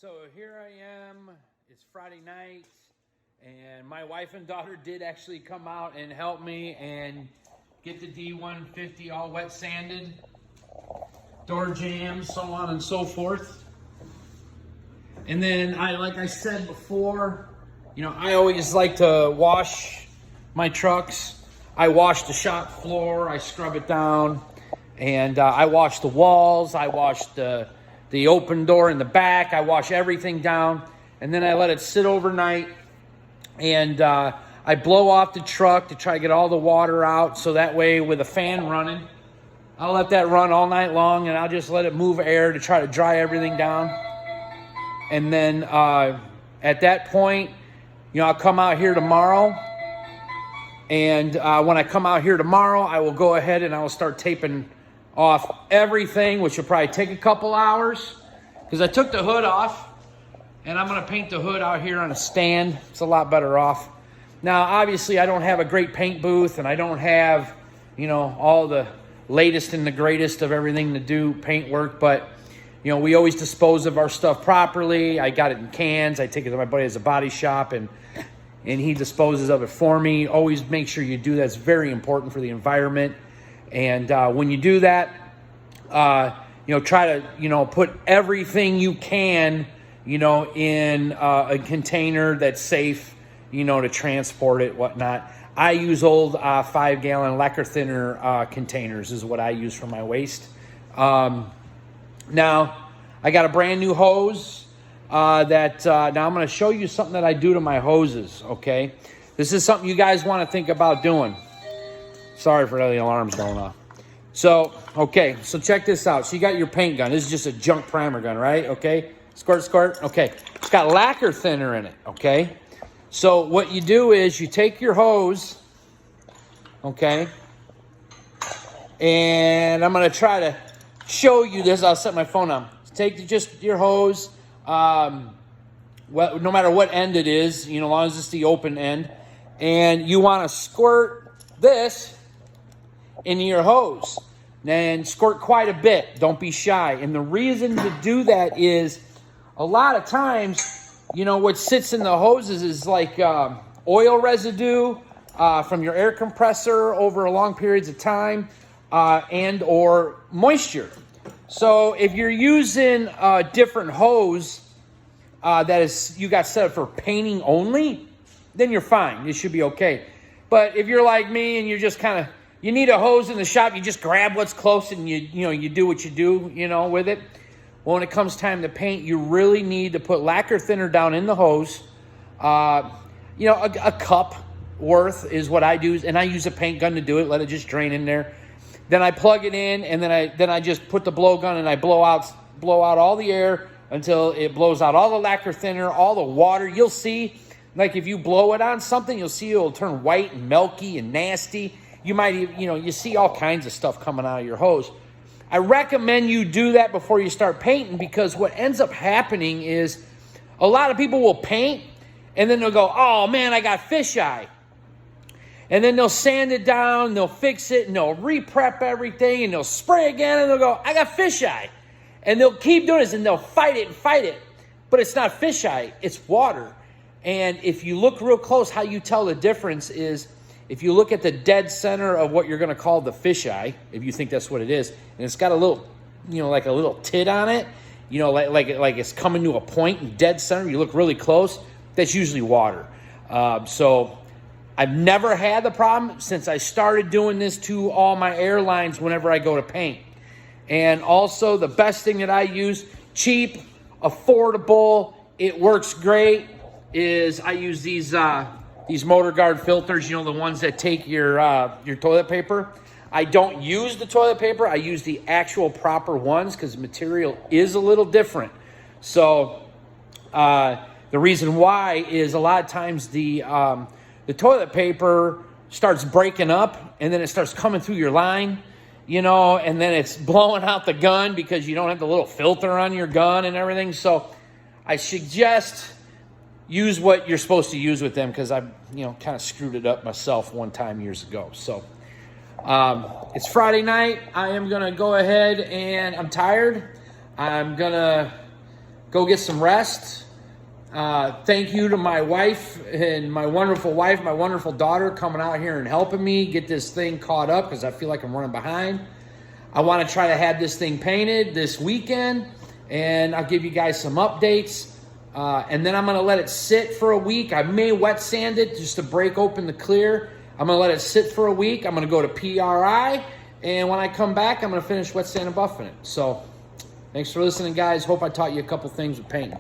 So here I am. It's Friday night, and my wife and daughter did actually come out and help me and get the D150 all wet sanded, door jams, so on and so forth. And then like I said before, I always like to wash my trucks. I wash the shop floor, I scrub it down, and I wash the walls, I wash the open door in the back, I wash everything down, and then I let it sit overnight, and I blow off the truck to try to get all the water out, so that way with a fan running, I'll let that run all night long, and I'll just let it move air to try to dry everything down. And then at that point, I'll come out here tomorrow, and when I come out here tomorrow, I will go ahead and I will start taping off everything, which will probably take a couple hours, because I took the hood off, and I'm going to paint the hood out here on a stand. It's a lot better off. Now, obviously, I don't have a great paint booth, and I don't have, all the latest and the greatest of everything to do paint work, but, we always dispose of our stuff properly. I got it in cans. I take it to my buddy as a body shop, and he disposes of it for me. Always make sure you do that. It's very important for the environment. And when you do that, try to, put everything you can, in a container that's safe, to transport it, whatnot. I use old 5-gallon lacquer thinner containers is what I use for my waste. Now, I got a brand new hose now I'm going to show you something that I do to my hoses, okay? This is something you guys want to think about doing. Sorry for the alarms going off. So check this out. So you got your paint gun. This is just a junk primer gun, right? Okay, squirt, squirt. Okay, it's got lacquer thinner in it, okay? So what you do is you take your hose, okay? And I'm going to try to show you this. I'll set my phone on. Take just your hose, no matter what end it is, as long as it's the open end. And you want to squirt this into your hose, and squirt quite a bit. Don't be shy. And the reason to do that is a lot of times, what sits in the hoses is like oil residue from your air compressor over long periods of time, and or moisture. So if you're using a different hose you got set up for painting only, then you're fine. It should be okay. But if you're like me and you're just you need a hose in the shop, you just grab what's close and you do what you do, with it. Well, when it comes time to paint, you really need to put lacquer thinner down in the hose. A cup worth is what I do, and I use a paint gun to do it. Let it just drain in there. Then I plug it in, and then I just put the blowgun and I blow out all the air until it blows out all the lacquer thinner, all the water. You'll see, like if you blow it on something, you'll see it'll turn white and milky and nasty. You might even, you see all kinds of stuff coming out of your hose. I recommend you do that before you start painting, because what ends up happening is a lot of people will paint and then they'll go, oh man, I got fisheye. And then they'll sand it down, they'll fix it, and they'll re-prep everything, and they'll spray again, and they'll go, I got fisheye. And they'll keep doing this, and they'll fight it. But it's not fisheye, it's water. And if you look real close, how you tell the difference is if you look at the dead center of what you're going to call the fisheye, if you think that's what it is, and it's got a little, like a little tit on it, like it's coming to a point in dead center, you look really close, that's usually water. So I've never had the problem since I started doing this to all my airlines whenever I go to paint. And also the best thing that I use, cheap, affordable, it works great, is I use these motor guard filters, the ones that take your toilet paper. I don't use the toilet paper. I use the actual proper ones because the material is a little different. So the reason why is a lot of times the toilet paper starts breaking up, and then it starts coming through your line, and then it's blowing out the gun because you don't have the little filter on your gun and everything. So I suggest use what you're supposed to use with them, because I've, kind of screwed it up myself one time years ago. So it's Friday night. I am going to go ahead, and I'm tired. I'm going to go get some rest. Thank you to my wife and my wonderful daughter coming out here and helping me get this thing caught up because I feel like I'm running behind. I want to try to have this thing painted this weekend, and I'll give you guys some updates. And then I'm going to let it sit for a week. I may wet sand it just to break open the clear. I'm going to let it sit for a week. I'm going to go to PRI, and when I come back, I'm going to finish wet sand and buffing it. So thanks for listening, guys. Hope I taught you a couple things with painting.